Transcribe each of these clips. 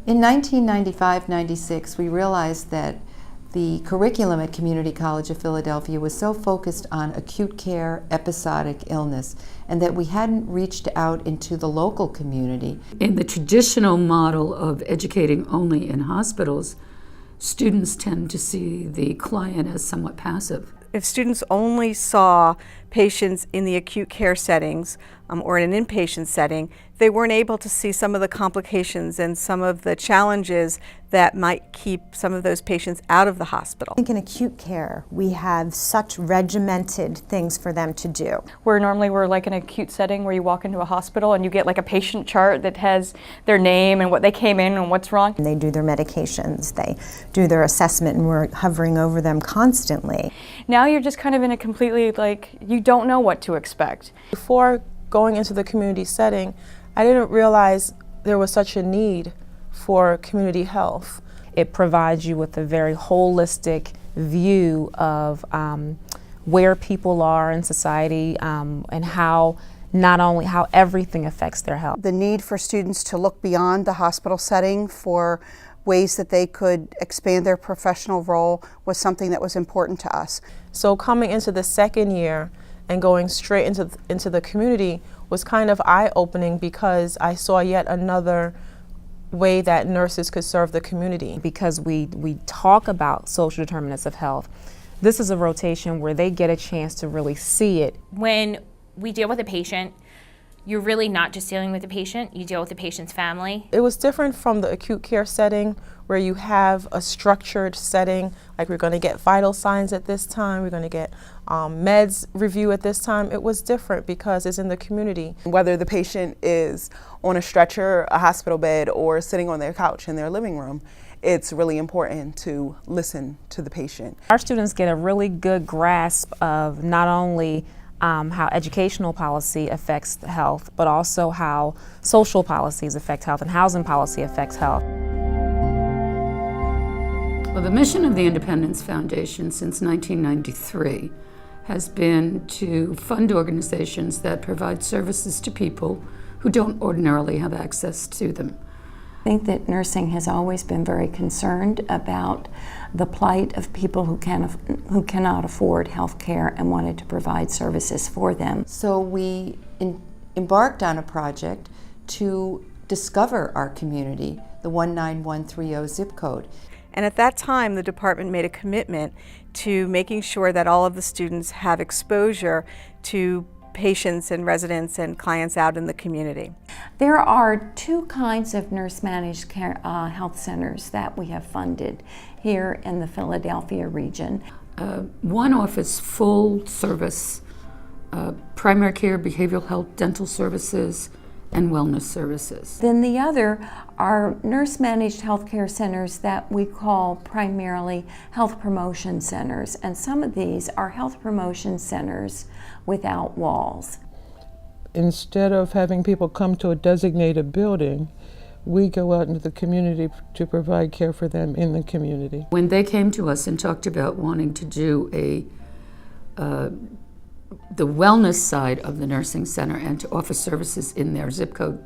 In 1995-96, we realized that the curriculum at Community College of Philadelphia was so focused on acute care, episodic illness, and that we hadn't reached out into the local community. In the traditional model of educating only in hospitals, students tend to see the client as somewhat passive. If students only saw patients in the acute care settings or in an inpatient setting, they weren't able to see some of the complications and some of the challenges that might keep some of those patients out of the hospital. I think in acute care, we have such regimented things for them to do. Where normally we're like in an acute setting where you walk into a hospital and you get like a patient chart that has their name and what they came in and what's wrong. And they do their medications, they do their assessment, and we're hovering over them constantly. Now you're just kind of in a completely, like, you don't know what to expect. Before going into the community setting, I didn't realize there was such a need for community health. It provides you with a very holistic view of where people are in society and how not only how everything affects their health. The need for students to look beyond the hospital setting for ways that they could expand their professional role was something that was important to us. So coming into the second year and going straight into the community was kind of eye-opening, because I saw yet another way that nurses could serve the community. Because we talk about social determinants of health, this is a rotation where they get a chance to really see it. When we deal with a patient, you're really not just dealing with the patient, you deal with the patient's family. It was different from the acute care setting, where you have a structured setting, like we're going to get vital signs at this time, we're going to get meds review at this time. It was different because it's in the community. Whether the patient is on a stretcher, a hospital bed, or sitting on their couch in their living room, it's really important to listen to the patient. Our students get a really good grasp of not only how educational policy affects health, but also how social policies affect health and housing policy affects health. Well, the mission of the Independence Foundation since 1993 has been to fund organizations that provide services to people who don't ordinarily have access to them. I think that nursing has always been very concerned about the plight of people who cannot afford health care and wanted to provide services for them. So we embarked on a project to discover our community, the 19130 zip code. And at that time, the department made a commitment to making sure that all of the students have exposure to patients and residents and clients out in the community. There are two kinds of nurse-managed care health centers that we have funded here in the Philadelphia region. One offers full service primary care, behavioral health, dental services, and wellness services. Then the other are nurse-managed healthcare centers that we call primarily health promotion centers, and some of these are health promotion centers without walls. Instead of having people come to a designated building, we go out into the community to provide care for them in the community. When they came to us and talked about wanting to do the wellness side of the nursing center and to offer services in their zip code,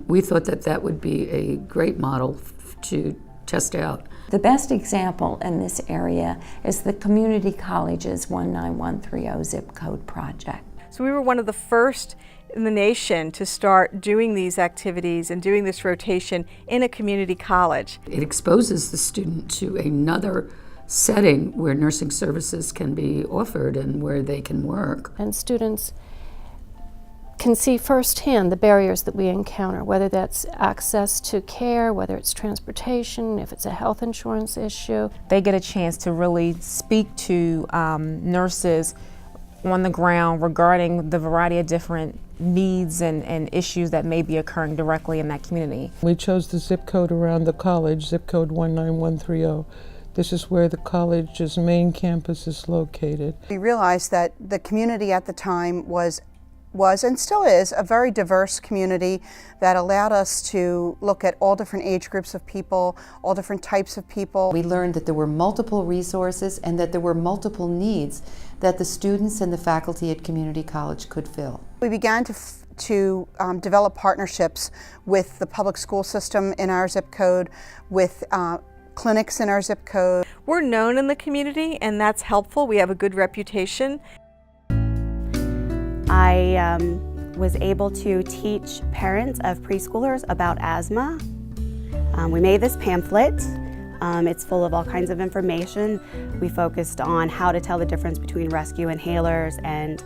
we thought that that would be a great model to test out. The best example in this area is the Community College's 19130 zip code project. So we were one of the first in the nation to start doing these activities and doing this rotation in a community college. It exposes the student to another setting where nursing services can be offered and where they can work. And students can see firsthand the barriers that we encounter, whether that's access to care, whether it's transportation, if it's a health insurance issue. They get a chance to really speak to nurses on the ground regarding the variety of different needs and issues that may be occurring directly in that community. We chose the zip code around the college, zip code 19130. This is where the college's main campus is located. We realized that the community at the time was and still is a very diverse community that allowed us to look at all different age groups of people, all different types of people. We learned that there were multiple resources and that there were multiple needs that the students and the faculty at community college could fill. We began to develop partnerships with the public school system in our zip code, with clinics in our zip code. We're known in the community, and that's helpful. We have a good reputation. I was able to teach parents of preschoolers about asthma. We made this pamphlet. It's full of all kinds of information. We focused on how to tell the difference between rescue inhalers and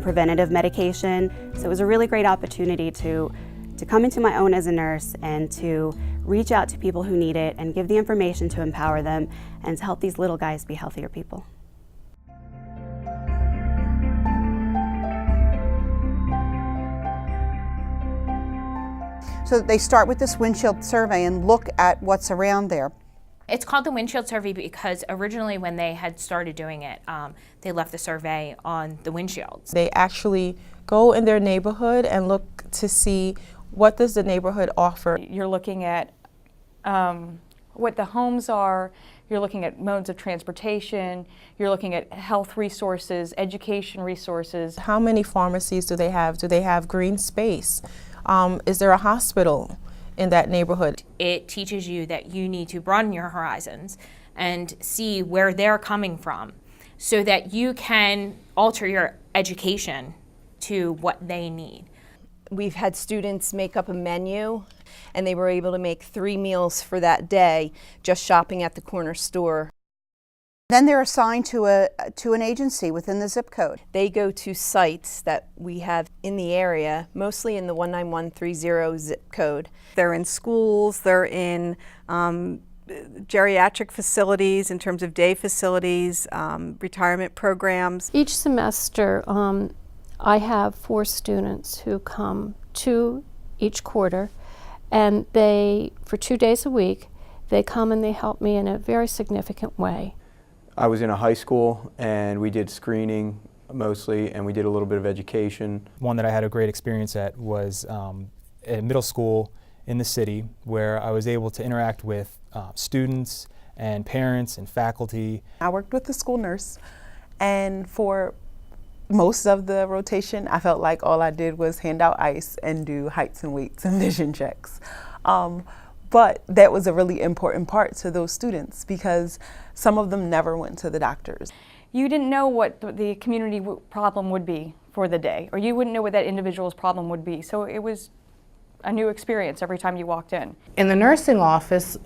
preventative medication. So it was a really great opportunity to come into my own as a nurse and to reach out to people who need it and give the information to empower them and to help these little guys be healthier people. So they start with this windshield survey and look at what's around there. It's called the windshield survey because originally when they had started doing it, they left the survey on the windshields. They actually go in their neighborhood and look to see what does the neighborhood offer. You're looking at what the homes are, you're looking at modes of transportation, you're looking at health resources, education resources. How many pharmacies do they have? Do they have green space? Is there a hospital in that neighborhood? It teaches you that you need to broaden your horizons and see where they're coming from so that you can alter your education to what they need. We've had students make up a menu, and they were able to make 3 meals for that day just shopping at the corner store. Then they're assigned to an agency within the zip code. They go to sites that we have in the area, mostly in the 19130 zip code. They're in schools, they're in geriatric facilities in terms of day facilities, retirement programs. Each semester, I have 4 students who come 2 each quarter, and they, for 2 days a week, they come and they help me in a very significant way. I was in a high school and we did screening mostly, and we did a little bit of education. One that I had a great experience at was a middle school in the city where I was able to interact with students and parents and faculty. I worked with the school nurse, and for most of the rotation I felt like all I did was hand out ice and do heights and weights and vision checks. But that was a really important part to those students because some of them never went to the doctors. You didn't know what the community problem would be for the day, or you wouldn't know what that individual's problem would be. So it was a new experience every time you walked in. In the nursing office,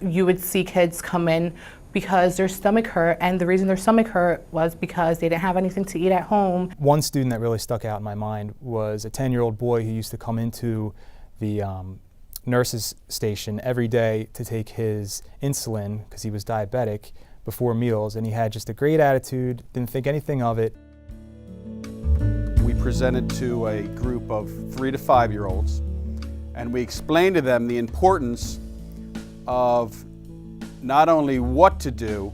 you would see kids come in because their stomach hurt, and the reason their stomach hurt was because they didn't have anything to eat at home. One student that really stuck out in my mind was a 10-year-old boy who used to come into the nurse's station every day to take his insulin because he was diabetic before meals, and he had just a great attitude, didn't think anything of it. We presented to a group of 3 to 5-year-olds, and we explained to them the importance of not only what to do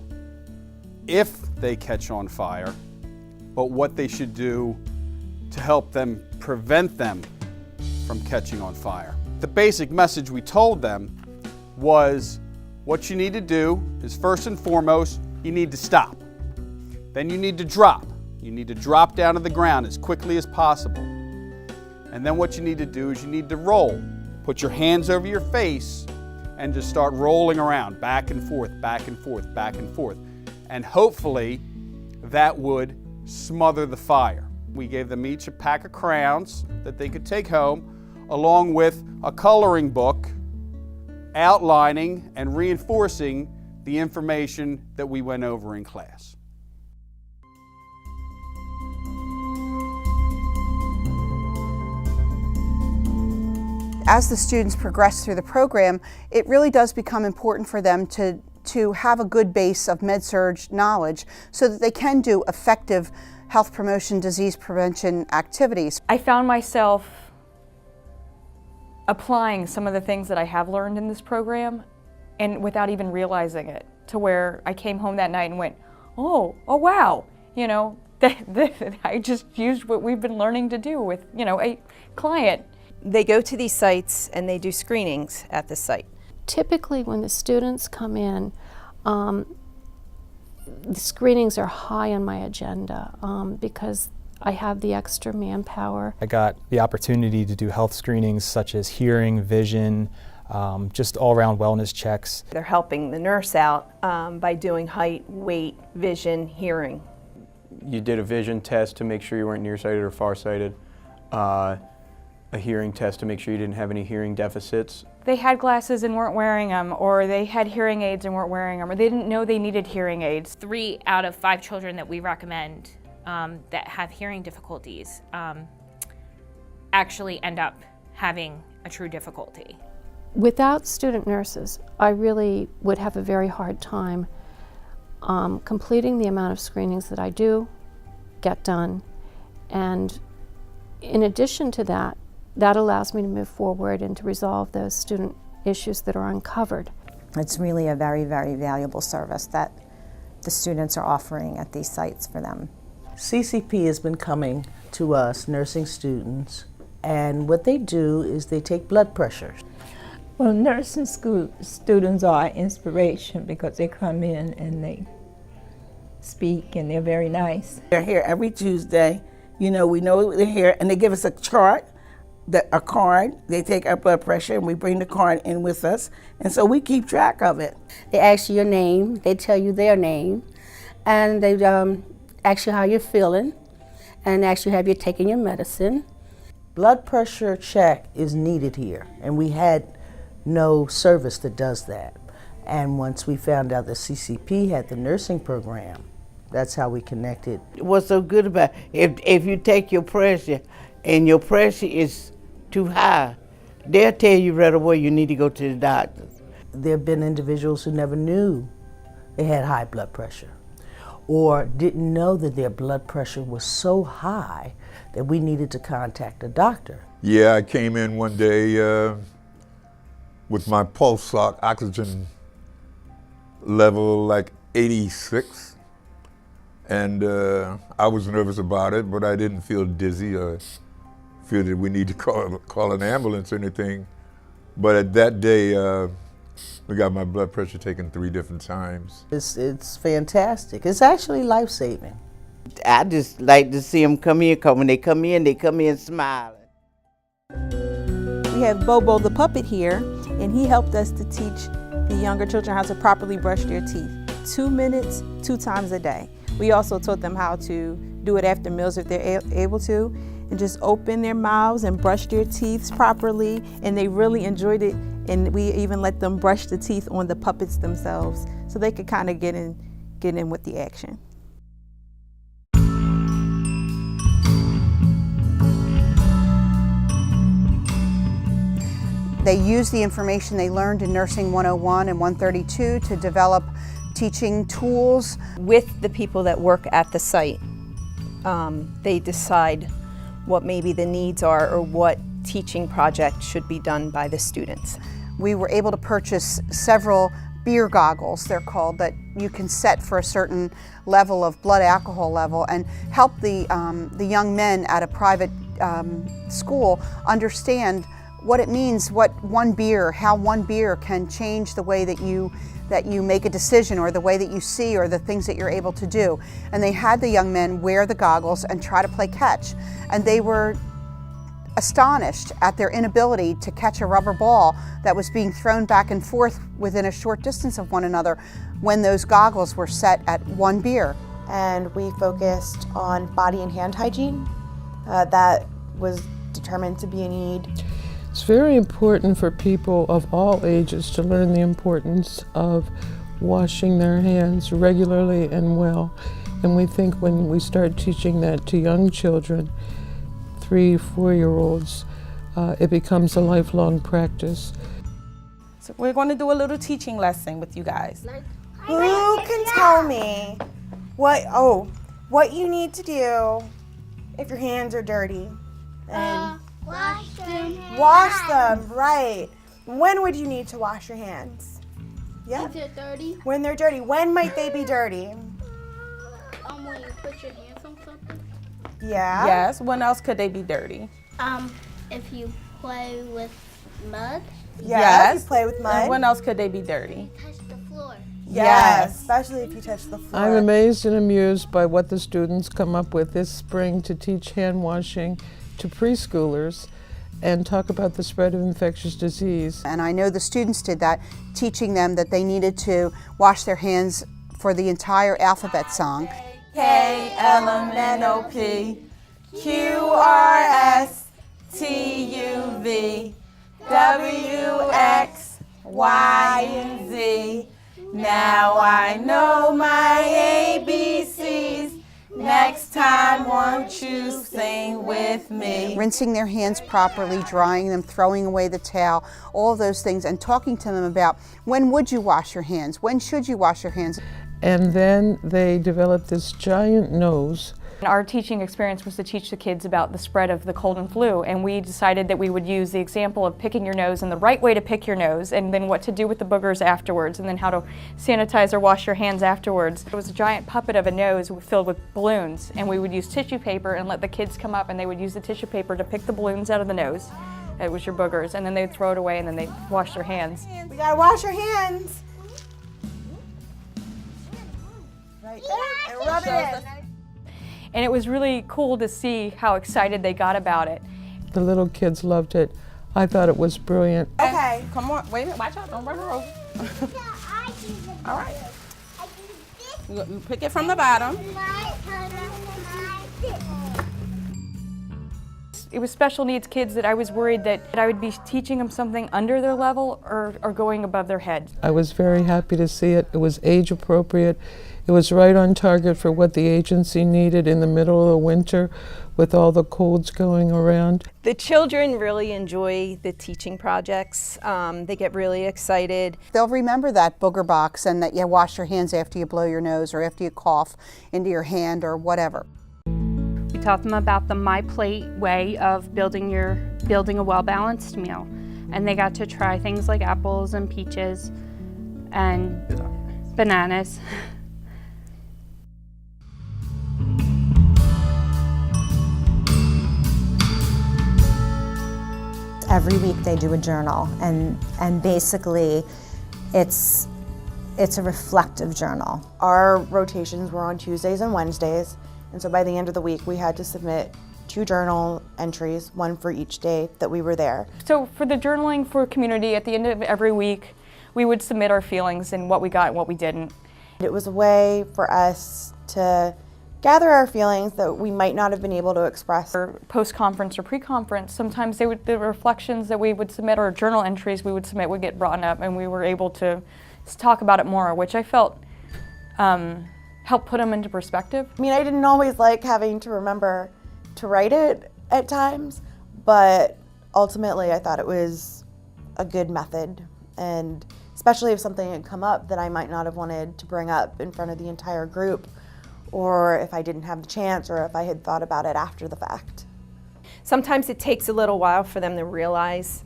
if they catch on fire, but what they should do to help them prevent them from catching on fire. The basic message we told them was what you need to do is, first and foremost, you need to stop. Then you need to drop. You need to drop down to the ground as quickly as possible. And then what you need to do is you need to roll. Put your hands over your face and just start rolling around, back and forth, back and forth, back and forth. And hopefully that would smother the fire. We gave them each a pack of crayons that they could take home, along with a coloring book outlining and reinforcing the information that we went over in class. As the students progress through the program, it really does become important for them to have a good base of med-surg knowledge so that they can do effective health promotion, disease prevention activities. I found myself applying some of the things that I have learned in this program, and without even realizing it, to where I came home that night and went, oh wow, you know, I just used what we've been learning to do with, you know, a client. They go to these sites and they do screenings at the site. Typically when the students come in, the screenings are high on my agenda because I have the extra manpower. I got the opportunity to do health screenings such as hearing, vision, just all-around wellness checks. They're helping the nurse out by doing height, weight, vision, hearing. You did a vision test to make sure you weren't nearsighted or farsighted, a hearing test to make sure you didn't have any hearing deficits. They had glasses and weren't wearing them, or they had hearing aids and weren't wearing them, or they didn't know they needed hearing aids. 3 out of 5 children that we recommend that have hearing difficulties actually end up having a true difficulty. Without student nurses, I really would have a very hard time completing the amount of screenings that I do get done. And in addition to that, that allows me to move forward and to resolve those student issues that are uncovered. It's really a very, very valuable service that the students are offering at these sites for them. CCP has been coming to us, nursing students, and what they do is they take blood pressures. Well, nursing school students are an inspiration because they come in and they speak and they're very nice. They're here every Tuesday. You know, we know they're here, and they give us a chart, a card. They take our blood pressure, and we bring the card in with us, and so we keep track of it. They ask you your name, they tell you their name, and they ask you how you're feeling, and ask you have you taken your medicine. Blood pressure check is needed here, and we had no service that does that. And once we found out that CCP had the nursing program, that's how we connected. What's so good about it, if you take your pressure and your pressure is too high, they'll tell you right away you need to go to the doctor. There have been individuals who never knew they had high blood pressure or didn't know that their blood pressure was so high that we needed to contact a doctor. Yeah, I came in one day with my pulse oxygen level like 86, and I was nervous about it, but I didn't feel dizzy or feel that we need to call an ambulance or anything. But at that day, we got my blood pressure taken 3 different times. It's fantastic. It's actually life-saving. I just like to see them come in, because when they come in smiling. We have Bobo the puppet here, and he helped us to teach the younger children how to properly brush their teeth. 2 minutes, 2 times a day. We also taught them how to do it after meals if they're able to, and just open their mouths and brush their teeth properly, and they really enjoyed it. And we even let them brush the teeth on the puppets themselves, so they could kind of get in with the action. They use the information they learned in Nursing 101 and 132 to develop teaching tools. With the people that work at the site, they decide what maybe the needs are or what teaching project should be done by the students. We were able to purchase several beer goggles, they're called, that you can set for a certain level of blood alcohol level and help the young men at a private school understand what it means, how one beer can change the way that you make a decision, or the way that you see, or the things that you're able to do. And they had the young men wear the goggles and try to play catch. And they were astonished at their inability to catch a rubber ball that was being thrown back and forth within a short distance of one another when those goggles were set at 1 beer. And we focused on body and hand hygiene. That was determined to be a need. It's very important for people of all ages to learn the importance of washing their hands regularly and well. And we think when we start teaching that to young children, 3, 4-year-olds, it becomes a lifelong practice. So we're going to do a little teaching lesson with you guys. Who can tell me what you need to do if your hands are dirty? And wash them, right. When would you need to wash your hands? Yeah. If they're dirty. When they're dirty. When might they be dirty? When you put your hands on something. Yeah. Yes. When else could they be dirty? If you play with mud. Yes. If you play with mud. And when else could they be dirty? Touch the floor. Yes, especially if you touch the floor. I'm amazed and amused by what the students come up with this spring to teach hand washing to preschoolers and talk about the spread of infectious disease. And I know the students did that, teaching them that they needed to wash their hands for the entire alphabet song. K-L-M-N-O-P Q-R-S-T-U-V W-X-Y-and-Z. Now I know my ABCs. Next time, won't you sing with me? Rinsing their hands properly, drying them, throwing away the towel, all of those things, and talking to them about when would you wash your hands? When should you wash your hands? And then they developed this giant nose. Our teaching experience was to teach the kids about the spread of the cold and flu, and we decided that we would use the example of picking your nose and the right way to pick your nose, and then what to do with the boogers afterwards, and then how to sanitize or wash your hands afterwards. It was a giant puppet of a nose filled with balloons, and we would use tissue paper and let the kids come up, and they would use the tissue paper to pick the balloons out of the nose. It was your boogers, and then they'd throw it away, and then they'd wash their hands. We gotta wash our hands. Right there, and rub it in. And it was really cool to see how excited they got about it. The little kids loved it. I thought it was brilliant. Okay. Come on, wait a minute, watch out, don't run her over. All right. You pick it from the bottom. It was special needs kids that I was worried that I would be teaching them something under their level or going above their head. I was very happy to see it. It was age appropriate. It was right on target for what the agency needed in the middle of the winter with all the colds going around. The children really enjoy the teaching projects. They get really excited. They'll remember that booger box and that you wash your hands after you blow your nose or after you cough into your hand or whatever. We taught them about the My Plate way of building a well-balanced meal. And they got to try things like apples and peaches and bananas. Every week they do a journal, and basically it's a reflective journal. Our rotations were on Tuesdays and Wednesdays, and so by the end of the week we had to submit 2 journal entries, one for each day that we were there. So for the journaling for community, at the end of every week, we would submit our feelings and what we got and what we didn't. It was a way for us to gather our feelings that we might not have been able to express. Or post-conference or pre-conference, sometimes the reflections that we would submit or journal entries we would submit would get brought up, and we were able to talk about it more, which I felt helped put them into perspective. I mean, I didn't always like having to remember to write it at times, but ultimately I thought it was a good method, and especially if something had come up that I might not have wanted to bring up in front of the entire group, or if I didn't have the chance, or if I had thought about it after the fact. Sometimes it takes a little while for them to realize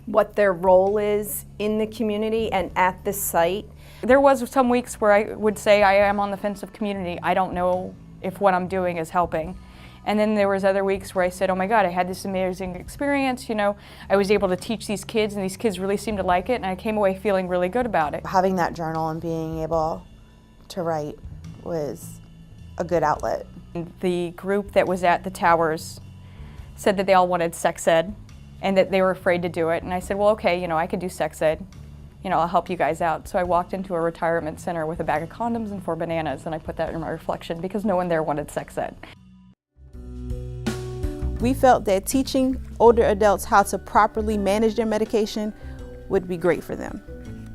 what their role is in the community and at the site. There was some weeks where I would say I am on the fence of community. I don't know if what I'm doing is helping. And then there was other weeks where I said, oh my God, I had this amazing experience, you know. I was able to teach these kids and these kids really seemed to like it, and I came away feeling really good about it. Having that journal and being able to write was a good outlet. The group that was at the towers said that they all wanted sex ed and that they were afraid to do it. And I said, well, okay, you know, I could do sex ed. You know, I'll help you guys out. So I walked into a retirement center with a bag of condoms and 4 bananas, and I put that in my reflection because no one there wanted sex ed. We felt that teaching older adults how to properly manage their medication would be great for them.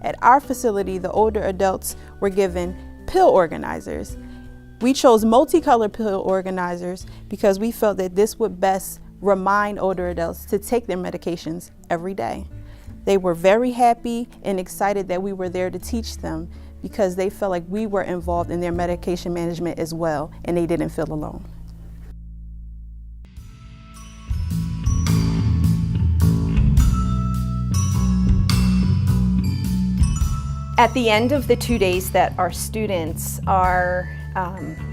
At our facility, the older adults were given pill organizers. We chose multicolored pill organizers because we felt that this would best remind older adults to take their medications every day. They were very happy and excited that we were there to teach them because they felt like we were involved in their medication management as well, and they didn't feel alone. At the end of the 2 days that our students are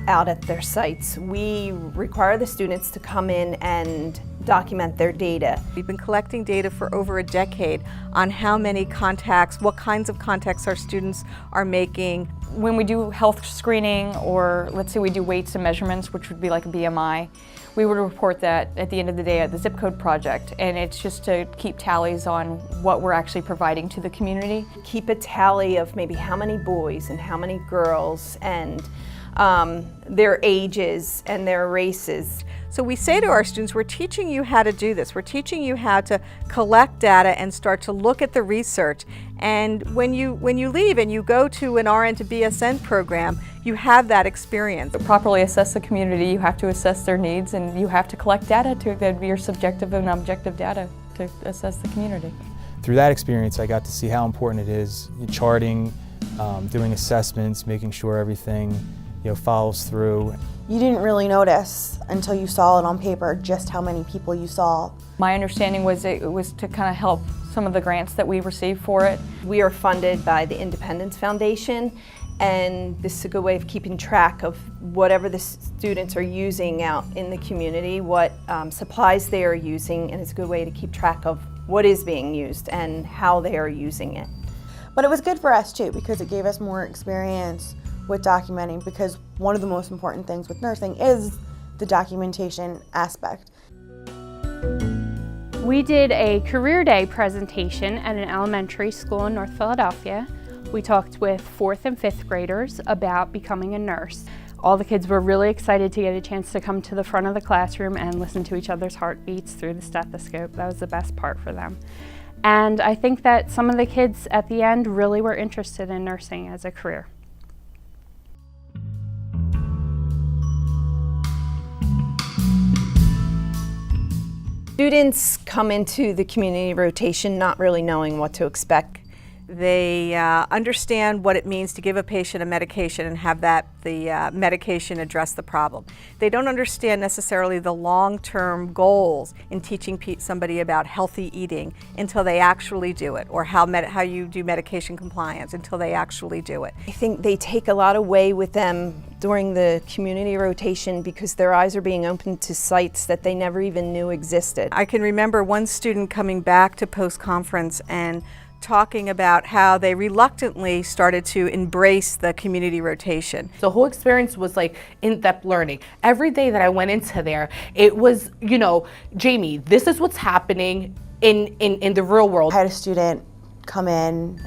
out at their sites, we require the students to come in and document their data. We've been collecting data for over a decade on how many contacts, what kinds of contacts our students are making. When we do health screening, or let's say we do weights and measurements, which would be like a BMI, we would report that at the end of the day at the Zip Code Project, and it's just to keep tallies on what we're actually providing to the community. Keep a tally of maybe how many boys and how many girls and their ages and their races. So we say to our students, we're teaching you how to do this. We're teaching you how to collect data and start to look at the research. And when you leave and you go to an RN to BSN program, you have that experience. To properly assess the community, you have to assess their needs, and you have to collect data to that'd be your subjective and objective data to assess the community. Through that experience, I got to see how important it is, charting, doing assessments, making sure everything follows through. You didn't really notice until you saw it on paper just how many people you saw. My understanding was it was to kind of help some of the grants that we received for it. We are funded by the Independence Foundation, and this is a good way of keeping track of whatever the students are using out in the community, what supplies they are using, and it's a good way to keep track of what is being used and how they are using it. But it was good for us too, because it gave us more experience with documenting, because one of the most important things with nursing is the documentation aspect. We did a career day presentation at an elementary school in North Philadelphia. We talked with 4th and 5th graders about becoming a nurse. All the kids were really excited to get a chance to come to the front of the classroom and listen to each other's heartbeats through the stethoscope. That was the best part for them. And I think that some of the kids at the end really were interested in nursing as a career. Students come into the community rotation not really knowing what to expect. They understand what it means to give a patient a medication and have the medication address the problem. They don't understand necessarily the long-term goals in teaching somebody about healthy eating until they actually do it, or how you do medication compliance until they actually do it. I think they take a lot away with them during the community rotation because their eyes are being opened to sites that they never even knew existed. I can remember one student coming back to post-conference and talking about how they reluctantly started to embrace the community rotation. The whole experience was like in-depth learning. Every day that I went into there, it was, Jamie, this is what's happening in the real world. I had a student come in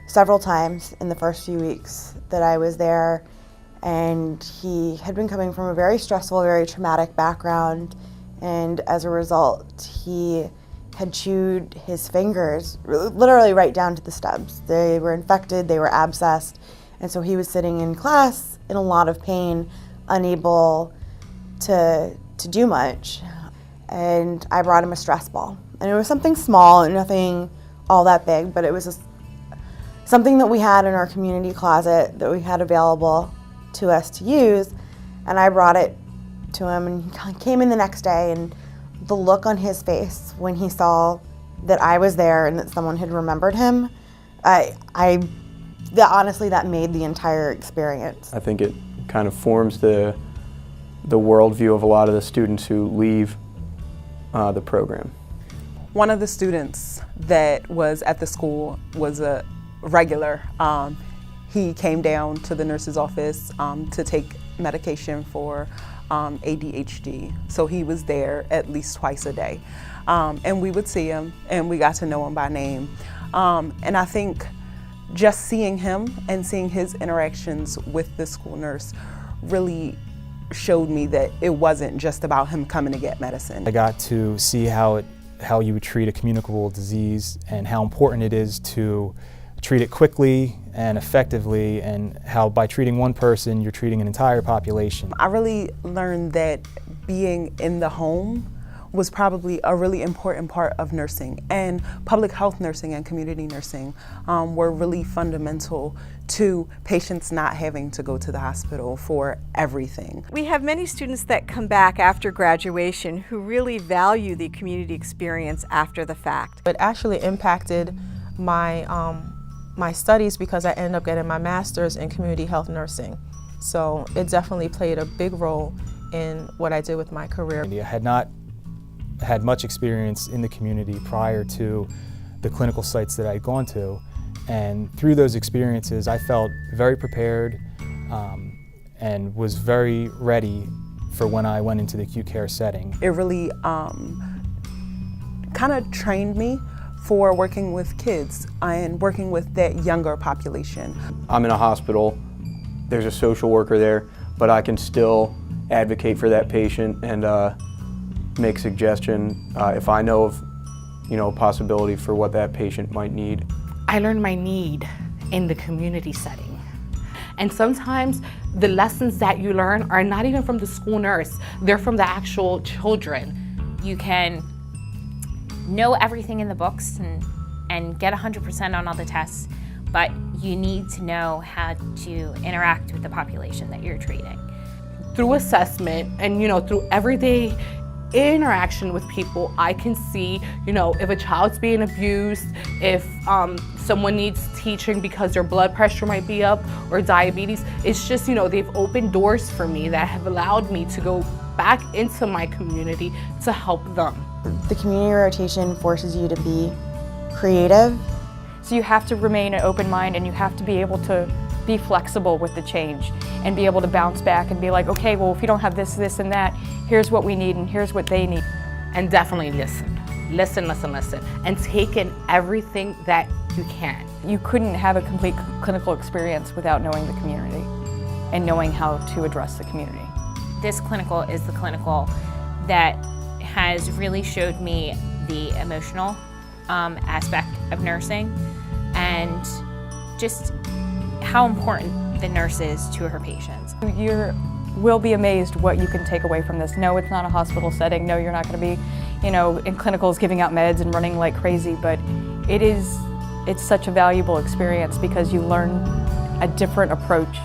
several times in the first few weeks that I was there, and he had been coming from a very stressful, very traumatic background, and as a result, he had chewed his fingers literally right down to the stubs. They were infected, they were abscessed, and so he was sitting in class in a lot of pain, unable to do much. And I brought him a stress ball. And it was something small and nothing all that big, but it was just something that we had in our community closet that we had available to us to use. And I brought it to him, and he came in the next day, and the look on his face when he saw that I was there and that someone had remembered him, honestly, that made the entire experience. I think it kind of forms the worldview of a lot of the students who leave the program. One of the students that was at the school was a regular. He came down to the nurse's office to take medication for ADHD. So he was there at least twice a day. And we would see him and we got to know him by name. And I think just seeing him and seeing his interactions with the school nurse really showed me that it wasn't just about him coming to get medicine. I got to see how you would treat a communicable disease and how important it is to treat it quickly and effectively, and how by treating one person, you're treating an entire population. I really learned that being in the home was probably a really important part of nursing, and public health nursing and community nursing were really fundamental to patients not having to go to the hospital for everything. We have many students that come back after graduation who really value the community experience after the fact. It actually impacted my studies because I ended up getting my master's in community health nursing. So it definitely played a big role in what I did with my career. I had not had much experience in the community prior to the clinical sites that I'd gone to. And through those experiences, I felt very prepared and was very ready for when I went into the acute care setting. It really kind of trained me for working with kids and working with that younger population. I'm in a hospital, there's a social worker there, but I can still advocate for that patient and make suggestion if I know of a possibility for what that patient might need. I learned my need in the community setting. And sometimes the lessons that you learn are not even from the school nurse, they're from the actual children. You can know everything in the books and get 100% on all the tests, but you need to know how to interact with the population that you're treating. Through assessment and through everyday interaction with people, I can see, if a child's being abused, if someone needs teaching because their blood pressure might be up or diabetes. It's just, they've opened doors for me that have allowed me to go back into my community to help them. The community rotation forces you to be creative. So you have to remain an open mind, and you have to be able to be flexible with the change and be able to bounce back and be like, okay, well, if you don't have this, this, and that, here's what we need and here's what they need. And definitely listen, and take in everything that you can. You couldn't have a complete clinical experience without knowing the community and knowing how to address the community. This clinical is the clinical that has really showed me the emotional aspect of nursing and just how important the nurse is to her patients. You will be amazed what you can take away from this. No, it's not a hospital setting. No, you're not going to be, in clinicals giving out meds and running like crazy, but it's such a valuable experience because you learn a different approach